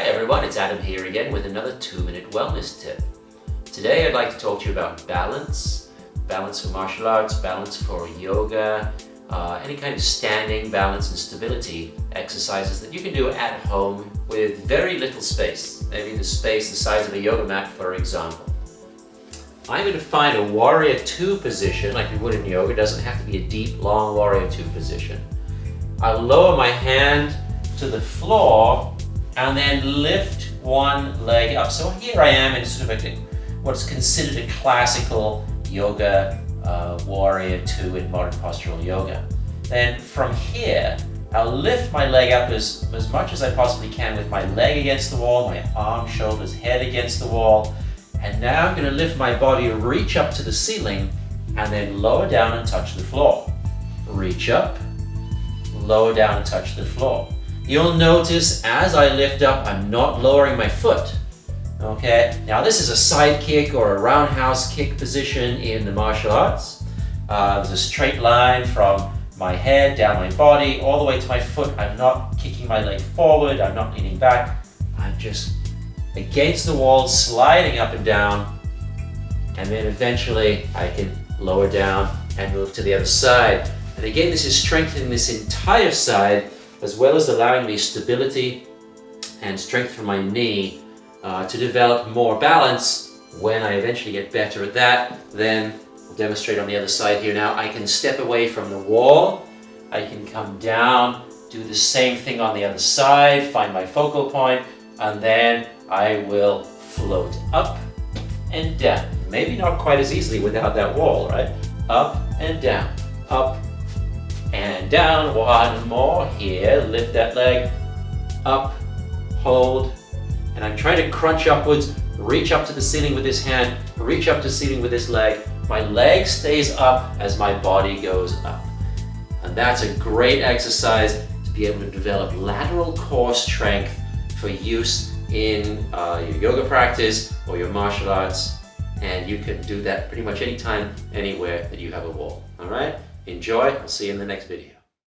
Hi everyone, it's Adam here again with another 2-minute wellness tip. Today I'd like to talk to you about balance for martial arts, balance for yoga, any kind of standing balance and stability exercises that you can do at home with very little space, maybe the space the size of a yoga mat, for example. I'm going to find a warrior 2 position like we would in yoga. It doesn't have to be a deep, long warrior 2 position. I'll lower my hand to the floor and then lift one leg up. So here I am in sort of what's considered a classical yoga warrior 2 in modern postural yoga. Then from here, I'll lift my leg up as much as I possibly can with my leg against the wall, my arms, shoulders, head against the wall. And now I'm going to lift my body, reach up to the ceiling, and then lower down and touch the floor. Reach up, lower down and touch the floor. You'll notice as I lift up, I'm not lowering my foot. Okay, now this is a side kick or a roundhouse kick position in the martial arts. There's a straight line from my head down my body all the way to my foot. I'm not kicking my leg forward, I'm not leaning back. I'm just against the wall, sliding up and down, and then eventually I can lower down and move to the other side. And again, this is strengthening this entire side, as well as allowing me stability and strength from my knee to develop more balance. When I eventually get better at that, then I'll demonstrate on the other side here now. I can step away from the wall, I can come down, do the same thing on the other side, find my focal point, and then I will float up and down. Maybe not quite as easily without that wall, right? Up and down, up and down. One more here, lift that leg, up, hold, and I'm trying to crunch upwards, reach up to the ceiling with this hand, reach up to the ceiling with this leg. My leg stays up as my body goes up. And that's a great exercise to be able to develop lateral core strength for use in your yoga practice or your martial arts. And you can do that pretty much anytime, anywhere that you have a wall. All right? Enjoy. I'll see you in the next video.